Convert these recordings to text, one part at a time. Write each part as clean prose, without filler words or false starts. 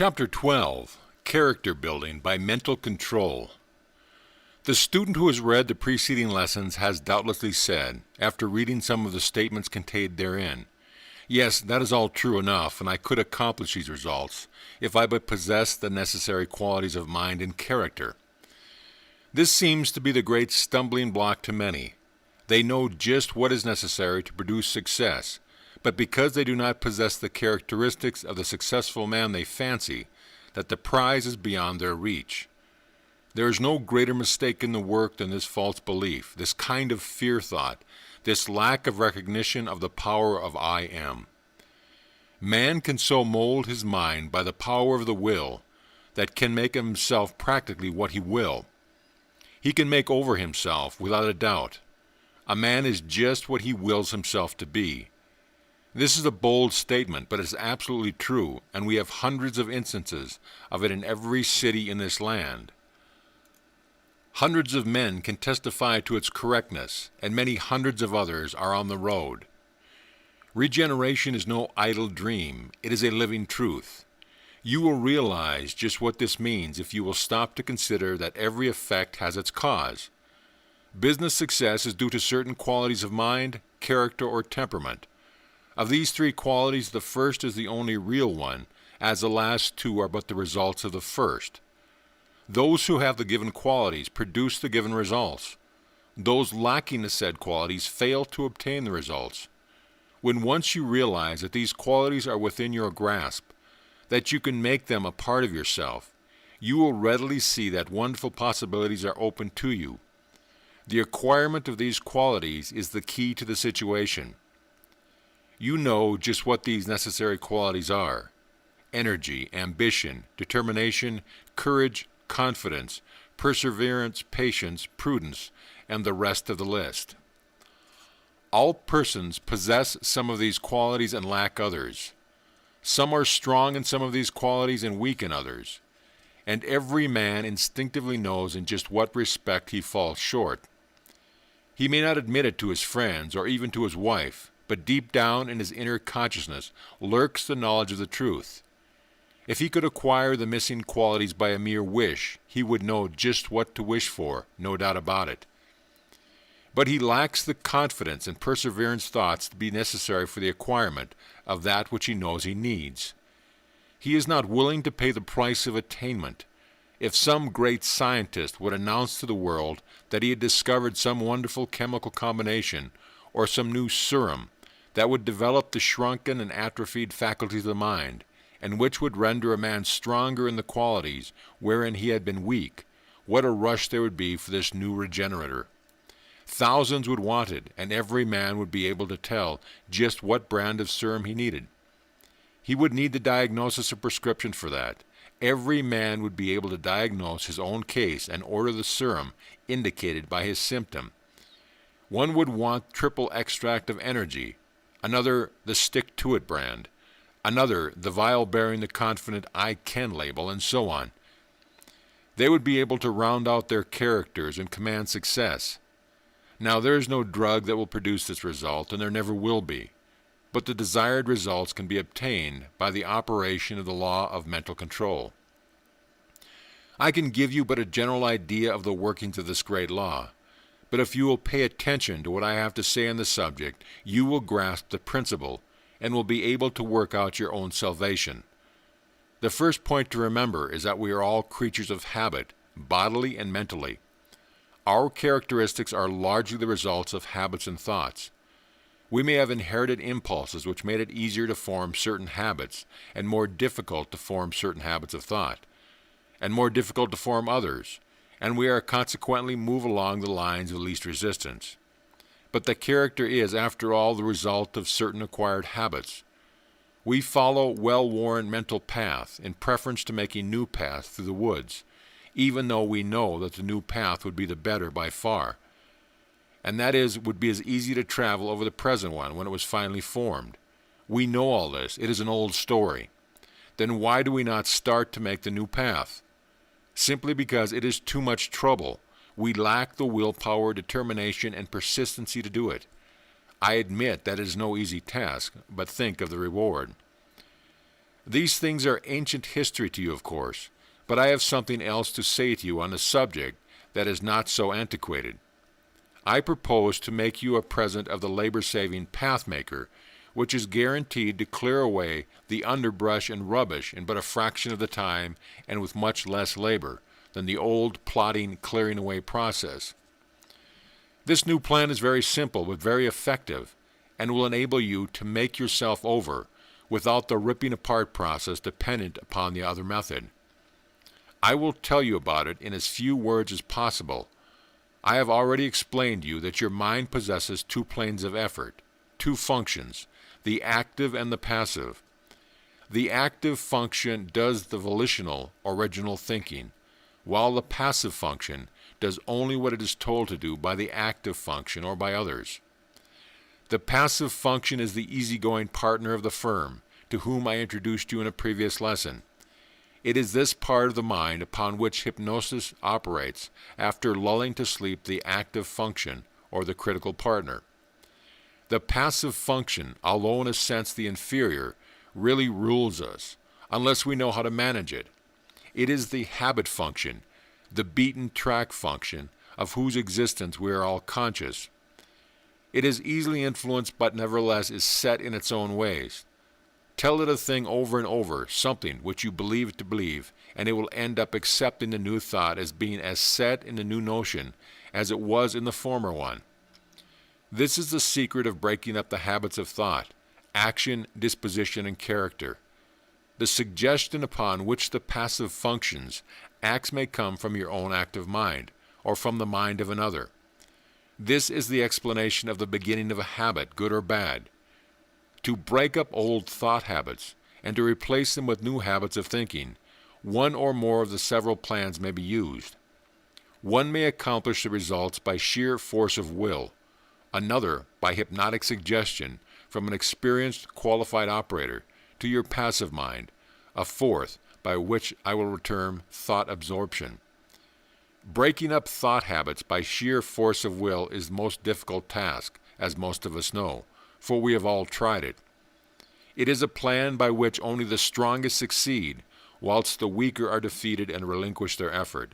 Chapter 12, Character Building by Mental Control. The student who has read the preceding lessons has doubtlessly said, after reading some of the statements contained therein, "Yes, that is all true enough, and I could accomplish these results if I but possessed the necessary qualities of mind and character." This seems to be the great stumbling block to many. They know just what is necessary to produce success, but because they do not possess the characteristics of the successful man, they fancy that the prize is beyond their reach. There is no greater mistake in the work than this false belief, this kind of fear thought, this lack of recognition of the power of I am. Man can so mold his mind by the power of the will that can make himself practically what he will. He can make over himself without a doubt. A man is just what he wills himself to be. This is a bold statement, but it's absolutely true, and we have hundreds of instances of it in every city in this land. Hundreds of men can testify to its correctness, and many hundreds of others are on the road. Regeneration is no idle dream, it is a living truth. You will realize just what this means if you will stop to consider that every effect has its cause. Business success is due to certain qualities of mind, character, or temperament. Of these three qualities, the first is the only real one, as the last two are but the results of the first. Those who have the given qualities produce the given results. Those lacking the said qualities fail to obtain the results. When once you realize that these qualities are within your grasp, that you can make them a part of yourself, you will readily see that wonderful possibilities are open to you. The acquirement of these qualities is the key to the situation. You know just what these necessary qualities are: energy, ambition, determination, courage, confidence, perseverance, patience, prudence, and the rest of the list. All persons possess some of these qualities and lack others. Some are strong in some of these qualities and weak in others. And every man instinctively knows in just what respect he falls short. He may not admit it to his friends or even to his wife, but deep down in his inner consciousness lurks the knowledge of the truth. If he could acquire the missing qualities by a mere wish, he would know just what to wish for, no doubt about it. But he lacks the confidence and perseverance thoughts to be necessary for the acquirement of that which he knows he needs. He is not willing to pay the price of attainment. If some great scientist would announce to the world that he had discovered some wonderful chemical combination or some new serum that would develop the shrunken and atrophied faculties of the mind, and which would render a man stronger in the qualities wherein he had been weak, what a rush there would be for this new regenerator. Thousands would want it, and every man would be able to tell just what brand of serum he needed. He would need the diagnosis or prescription for that. Every man would be able to diagnose his own case and order the serum indicated by his symptom. One would want triple extract of energy, another the stick-to-it brand, another the vial bearing the confident "I can" label, and so on. They would be able to round out their characters and command success. Now, there is no drug that will produce this result, and there never will be, but the desired results can be obtained by the operation of the law of mental control. I can give you but a general idea of the workings of this great law, but if you will pay attention to what I have to say on the subject, you will grasp the principle and will be able to work out your own salvation. The first point to remember is that we are all creatures of habit, bodily and mentally. Our characteristics are largely the results of habits and thoughts. We may have inherited impulses which made it easier to form certain habits and more difficult to form certain habits of thought, and more difficult to form others, and we are consequently move along the lines of least resistance. But the character is, after all, the result of certain acquired habits. We follow well-worn mental path in preference to making new paths through the woods, even though we know that the new path would be the better by far, and that is, would be as easy to travel over the present one when it was finally formed. We know all this. It is an old story. Then why do we not start to make the new path? Simply because it is too much trouble. We lack the willpower, determination, and persistency to do it. I admit that it is no easy task, but think of the reward. These things are ancient history to you, of course, but I have something else to say to you on the subject that is not so antiquated. I propose to make you a present of the labor-saving Pathmaker, which is guaranteed to clear away the underbrush and rubbish in but a fraction of the time and with much less labor than the old plodding clearing away process. This new plan is very simple but very effective and will enable you to make yourself over without the ripping apart process dependent upon the other method. I will tell you about it in as few words as possible. I have already explained to you that your mind possesses two planes of effort, two functions, the active and the passive. The active function does the volitional, original thinking, while the passive function does only what it is told to do by the active function or by others. The passive function is the easygoing partner of the firm, to whom I introduced you in a previous lesson. It is this part of the mind upon which hypnosis operates after lulling to sleep the active function or the critical partner. The passive function, although in a sense the inferior, really rules us, unless we know how to manage it. It is the habit function, the beaten track function, of whose existence we are all conscious. It is easily influenced, but nevertheless is set in its own ways. Tell it a thing over and over, something which you believe to believe, and it will end up accepting the new thought as being as set in the new notion as it was in the former one. This is the secret of breaking up the habits of thought, action, disposition, and character. The suggestion upon which the passive functions acts may come from your own active mind, or from the mind of another. This is the explanation of the beginning of a habit, good or bad. To break up old thought habits and to replace them with new habits of thinking, one or more of the several plans may be used. One may accomplish the results by sheer force of will, another by hypnotic suggestion from an experienced, qualified operator to your passive mind, a fourth by which I will term thought absorption. Breaking up thought habits by sheer force of will is the most difficult task, as most of us know, for we have all tried it. It is a plan by which only the strongest succeed, whilst the weaker are defeated and relinquish their effort,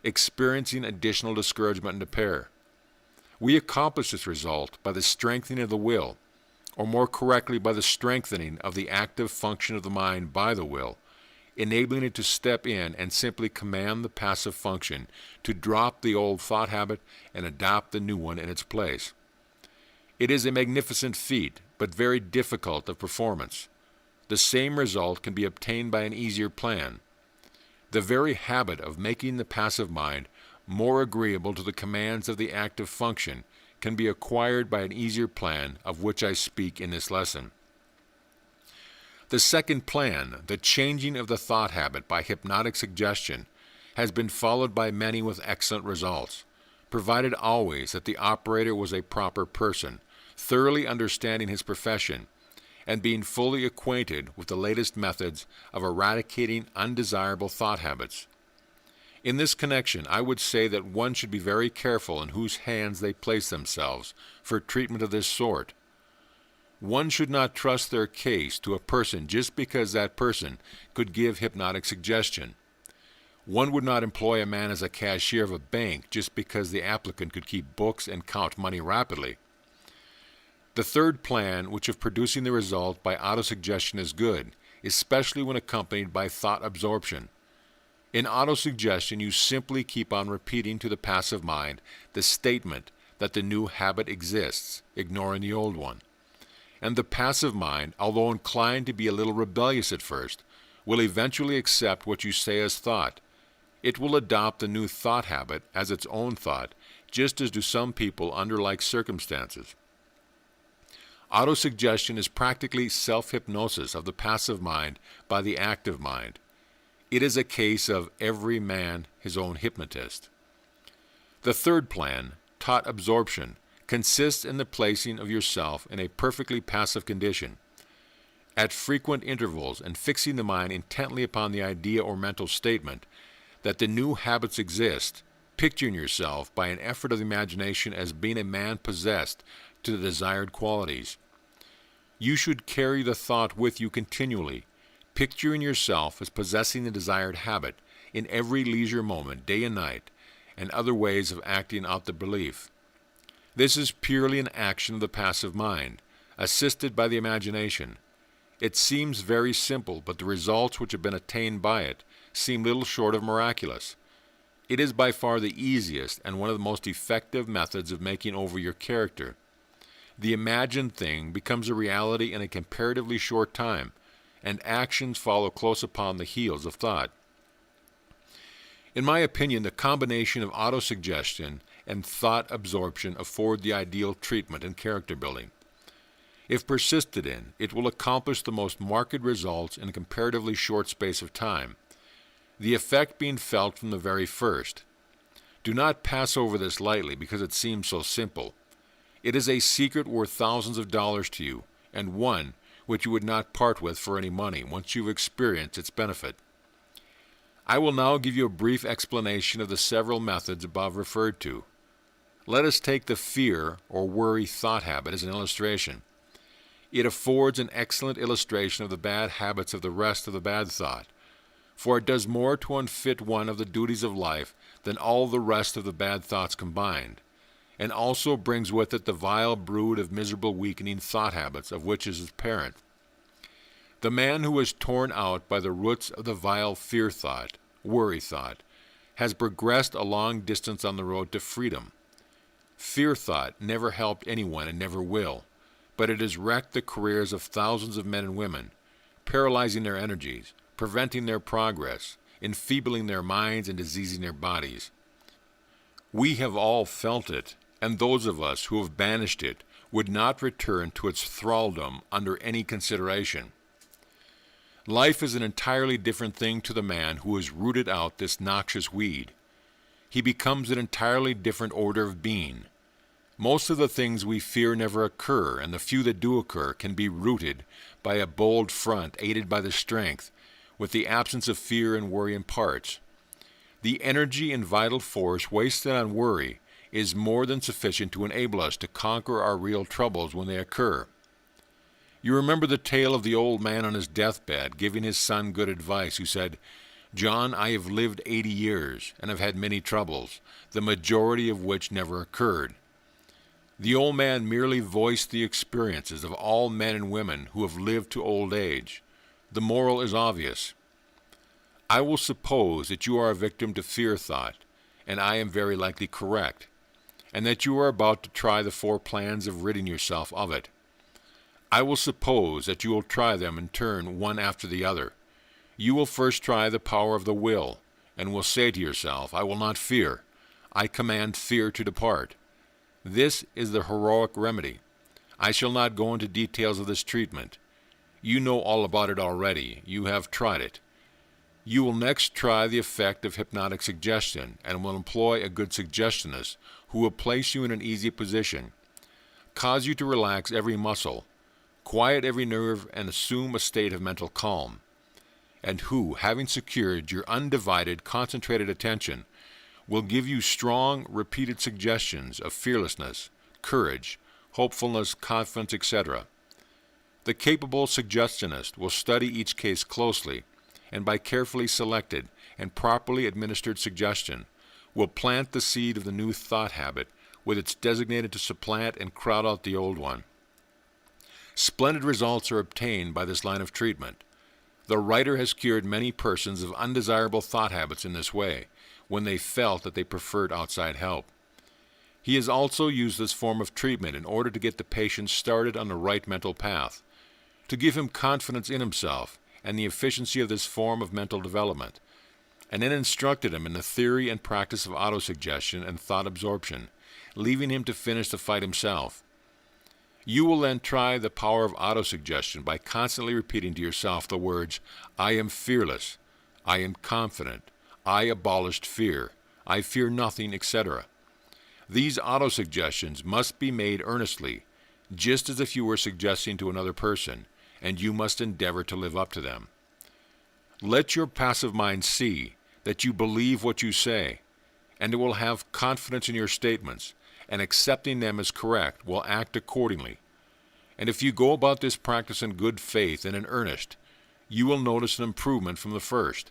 experiencing additional discouragement and despair. We accomplish this result by the strengthening of the will, or more correctly by the strengthening of the active function of the mind by the will, enabling it to step in and simply command the passive function to drop the old thought habit and adopt the new one in its place. It is a magnificent feat, but very difficult of performance. The same result can be obtained by an easier plan. The very habit of making the passive mind more agreeable to the commands of the active function can be acquired by an easier plan of which I speak in this lesson. The second plan, the changing of the thought habit by hypnotic suggestion, has been followed by many with excellent results, provided always that the operator was a proper person, thoroughly understanding his profession, and being fully acquainted with the latest methods of eradicating undesirable thought habits. In this connection, I would say that one should be very careful in whose hands they place themselves for treatment of this sort. One should not trust their case to a person just because that person could give hypnotic suggestion. One would not employ a man as a cashier of a bank just because the applicant could keep books and count money rapidly. The third plan, which of producing the result by autosuggestion is good, especially when accompanied by thought absorption. In autosuggestion, you simply keep on repeating to the passive mind the statement that the new habit exists, ignoring the old one. And the passive mind, although inclined to be a little rebellious at first, will eventually accept what you say as thought. It will adopt the new thought habit as its own thought, just as do some people under like circumstances. Autosuggestion is practically self-hypnosis of the passive mind by the active mind. It is a case of every man his own hypnotist. The third plan, thought absorption, consists in the placing of yourself in a perfectly passive condition, at frequent intervals, and fixing the mind intently upon the idea or mental statement that the new habits exist, picturing yourself by an effort of the imagination as being a man possessed to the desired qualities. You should carry the thought with you continually, Picturing yourself as possessing the desired habit in every leisure moment, day and night, and other ways of acting out the belief. This is purely an action of the passive mind, assisted by the imagination. It seems very simple, but the results which have been attained by it seem little short of miraculous. It is by far the easiest and one of the most effective methods of making over your character. The imagined thing becomes a reality in a comparatively short time, and actions follow close upon the heels of thought. In my opinion, the combination of autosuggestion and thought absorption afford the ideal treatment in character building. If persisted in, it will accomplish the most marked results in a comparatively short space of time, the effect being felt from the very first. Do not pass over this lightly because it seems so simple. It is a secret worth thousands of dollars to you, and one which you would not part with for any money once you've experienced its benefit. I will now give you a brief explanation of the several methods above referred to. Let us take the fear or worry thought habit as an illustration. It affords an excellent illustration of the bad habits of the rest of the bad thought, for it does more to unfit one of the duties of life than all the rest of the bad thoughts combined, and also brings with it the vile brood of miserable weakening thought habits of which is his parent. The man who is torn out by the roots of the vile fear thought, worry thought, has progressed a long distance on the road to freedom. Fear thought never helped anyone and never will, but it has wrecked the careers of thousands of men and women, paralyzing their energies, preventing their progress, enfeebling their minds and diseasing their bodies. We have all felt it, and those of us who have banished it would not return to its thraldom under any consideration. Life is an entirely different thing to the man who has rooted out this noxious weed. He becomes an entirely different order of being. Most of the things we fear never occur, and the few that do occur can be rooted by a bold front aided by the strength, with the absence of fear and worry in parts. The energy and vital force wasted on worry is more than sufficient to enable us to conquer our real troubles when they occur. You remember the tale of the old man on his deathbed giving his son good advice, who said, "John, I have lived 80 years and have had many troubles, the majority of which never occurred." The old man merely voiced the experiences of all men and women who have lived to old age. The moral is obvious. I will suppose that you are a victim to fear thought, and I am very likely correct, and that you are about to try the 4 plans of ridding yourself of it. I will suppose that you will try them in turn, one after the other. You will first try the power of the will, and will say to yourself, "I will not fear. I command fear to depart." This is the heroic remedy. I shall not go into details of this treatment. You know all about it already. You have tried it. You will next try the effect of hypnotic suggestion, and will employ a good suggestionist who will place you in an easy position, cause you to relax every muscle, quiet every nerve, and assume a state of mental calm, and who, having secured your undivided, concentrated attention, will give you strong, repeated suggestions of fearlessness, courage, hopefulness, confidence, etc. The capable suggestionist will study each case closely, and by carefully selected and properly administered suggestion, will plant the seed of the new thought habit with its designated to supplant and crowd out the old one. Splendid results are obtained by this line of treatment. The writer has cured many persons of undesirable thought habits in this way, when they felt that they preferred outside help. He has also used this form of treatment in order to get the patient started on the right mental path, to give him confidence in himself and the efficiency of this form of mental development, and then instructed him in the theory and practice of autosuggestion and thought absorption, leaving him to finish the fight himself. You will then try the power of autosuggestion by constantly repeating to yourself the words, "I am fearless," "I am confident," "I abolished fear," "I fear nothing," etc. These autosuggestions must be made earnestly, just as if you were suggesting to another person, and you must endeavor to live up to them. Let your passive mind see that you believe what you say, and it will have confidence in your statements, and accepting them as correct will act accordingly. And if you go about this practice in good faith and in earnest, you will notice an improvement from the first.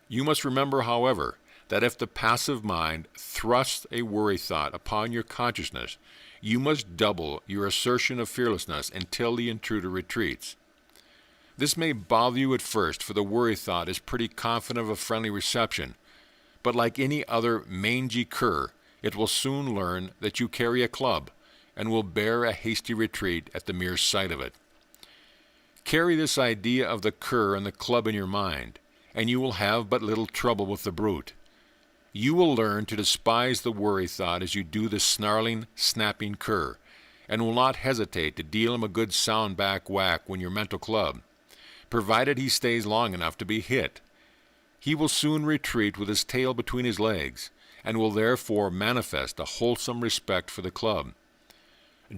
You must remember, however, that if the passive mind thrusts a worry thought upon your consciousness, you must double your assertion of fearlessness until the intruder retreats. This may bother you at first, for the worry thought is pretty confident of a friendly reception, but like any other mangy cur, it will soon learn that you carry a club, and will bear a hasty retreat at the mere sight of it. Carry this idea of the cur and the club in your mind, and you will have but little trouble with the brute. You will learn to despise the worry thought as you do the snarling, snapping cur, and will not hesitate to deal him a good sound back whack when your mental club, provided he stays long enough to be hit. He will soon retreat with his tail between his legs, and will therefore manifest a wholesome respect for the club.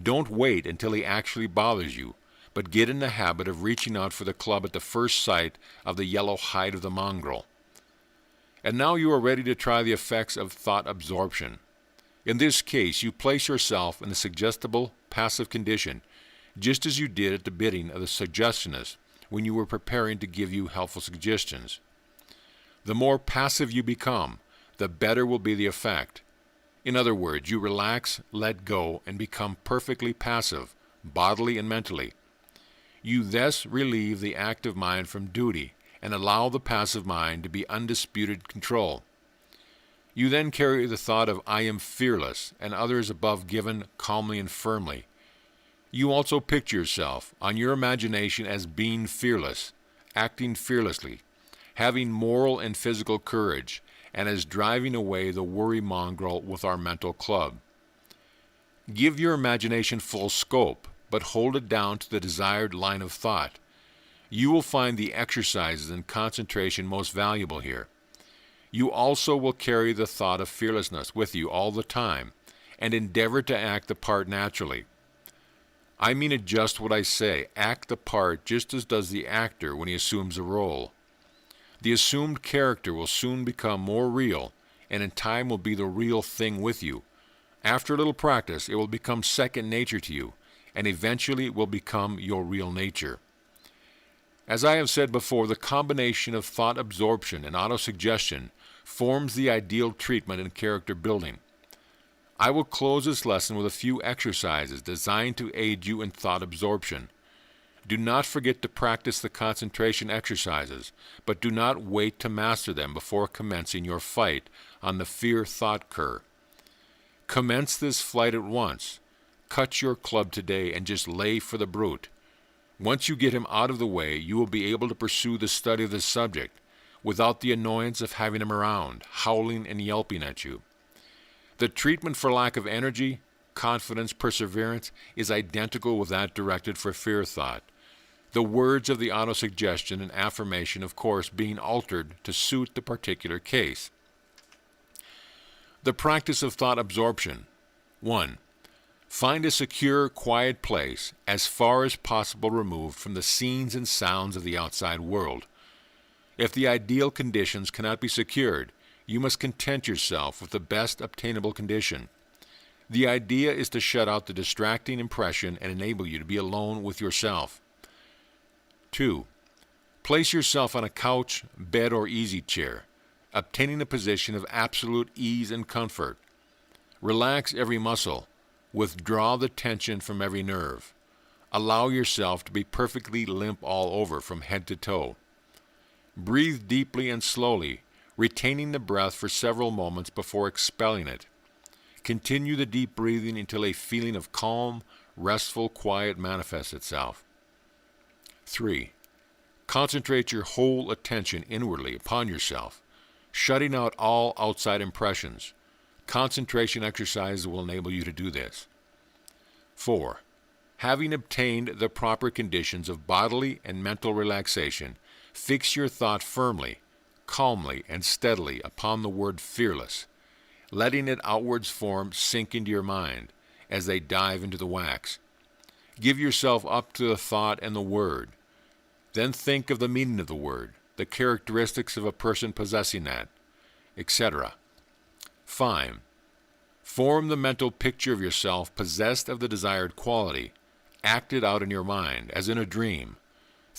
Don't wait until he actually bothers you, but get in the habit of reaching out for the club at the first sight of the yellow hide of the mongrel. And now you are ready to try the effects of thought absorption. In this case, you place yourself in a suggestible, passive condition, just as you did at the bidding of the suggestionist when you were preparing to give you helpful suggestions. The more passive you become, the better will be the effect. In other words, you relax, let go, and become perfectly passive, bodily and mentally. You thus relieve the active mind from duty, and allow the passive mind to be undisputed control. You then carry the thought of "I am fearless," and others above given calmly and firmly. You also picture yourself on your imagination as being fearless, acting fearlessly, having moral and physical courage, and as driving away the worry mongrel with our mental club. Give your imagination full scope, but hold it down to the desired line of thought. You will find the exercises and concentration most valuable here. You also will carry the thought of fearlessness with you all the time, and endeavor to act the part naturally. I mean it just what I say. Act the part just as does the actor when he assumes a role. The assumed character will soon become more real, and in time will be the real thing with you. After a little practice, it will become second nature to you, and eventually will become your real nature. As I have said before, the combination of thought absorption and autosuggestion forms the ideal treatment in character building. I will close this lesson with a few exercises designed to aid you in thought absorption. Do not forget to practice the concentration exercises, but do not wait to master them before commencing your fight on the fear thought cur. Commence this flight at once. Cut your club today and just lay for the brute. Once you get him out of the way, you will be able to pursue the study of the subject without the annoyance of having him around, howling and yelping at you. The treatment for lack of energy, confidence, perseverance is identical with that directed for fear thought. The words of the autosuggestion and affirmation, of course, being altered to suit the particular case. The practice of thought absorption. 1. Find a secure, quiet place as far as possible removed from the scenes and sounds of the outside world. If the ideal conditions cannot be secured, you must content yourself with the best obtainable condition. The idea is to shut out the distracting impression and enable you to be alone with yourself. 2. Place yourself on a couch, bed, or easy chair, obtaining a position of absolute ease and comfort. Relax every muscle. Withdraw the tension from every nerve. Allow yourself to be perfectly limp all over from head to toe. Breathe deeply and slowly, retaining the breath for several moments before expelling it. Continue the deep breathing until a feeling of calm, restful quiet manifests itself. 3. Concentrate your whole attention inwardly upon yourself, shutting out all outside impressions. Concentration exercises will enable you to do this. 4. Having obtained the proper conditions of bodily and mental relaxation, fix your thought firmly, calmly, and steadily upon the word fearless, letting its outwards form sink into your mind as they dive into the wax. Give yourself up to the thought and the word. Then think of the meaning of the word, the characteristics of a person possessing that, etc. 5. Form the mental picture of yourself possessed of the desired quality, acted out in your mind, as in a dream.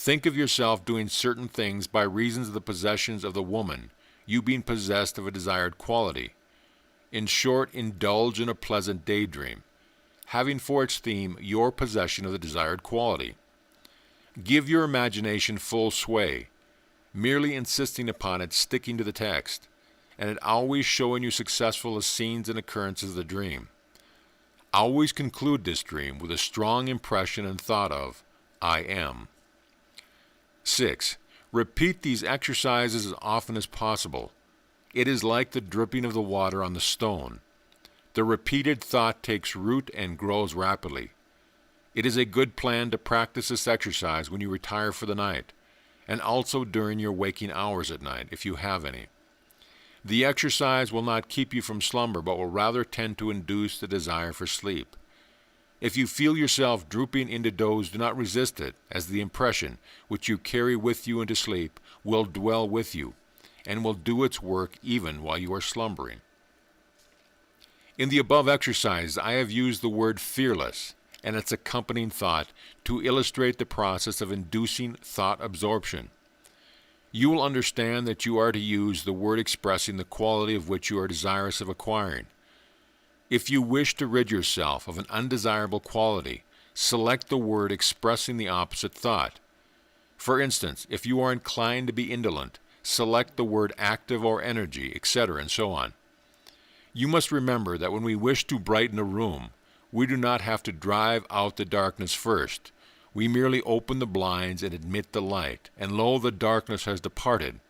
Think of yourself doing certain things by reasons of the possessions of the woman, you being possessed of a desired quality. In short, indulge in a pleasant daydream, having for its theme your possession of the desired quality. Give your imagination full sway, merely insisting upon it sticking to the text, and it always showing you successful as scenes and occurrences of the dream. Always conclude this dream with a strong impression and thought of, I am. 6. Repeat these exercises as often as possible. It is like the dripping of the water on the stone. The repeated thought takes root and grows rapidly. It is a good plan to practice this exercise when you retire for the night, and also during your waking hours at night, if you have any. The exercise will not keep you from slumber, but will rather tend to induce the desire for sleep. If you feel yourself drooping into doze, do not resist it, as the impression, which you carry with you into sleep, will dwell with you, and will do its work even while you are slumbering. In the above exercise, I have used the word fearless and its accompanying thought to illustrate the process of inducing thought absorption. You will understand that you are to use the word expressing the quality of which you are desirous of acquiring. If you wish to rid yourself of an undesirable quality, select the word expressing the opposite thought. For instance, if you are inclined to be indolent, select the word active or energy, etc., and so on. You must remember that when we wish to brighten a room, we do not have to drive out the darkness first. We merely open the blinds and admit the light, and lo, the darkness has departed.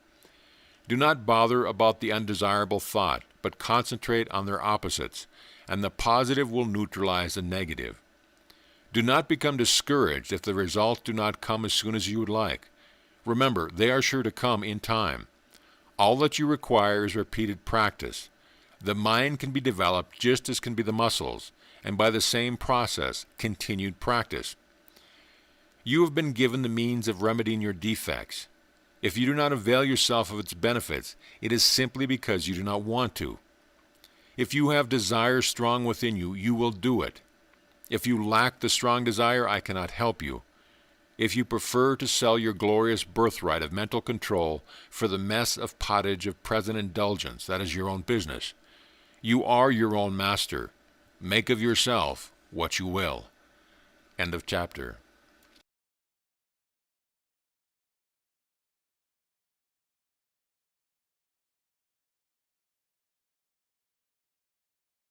Do not bother about the undesirable thought, but concentrate on their opposites, and the positive will neutralize the negative. Do not become discouraged if the results do not come as soon as you would like. Remember, they are sure to come in time. All that you require is repeated practice. The mind can be developed just as can be the muscles, and by the same process, continued practice. You have been given the means of remedying your defects. If you do not avail yourself of its benefits, it is simply because you do not want to. If you have desire strong within you, you will do it. If you lack the strong desire, I cannot help you. If you prefer to sell your glorious birthright of mental control for the mess of pottage of present indulgence, that is your own business. You are your own master. Make of yourself what you will. End of chapter.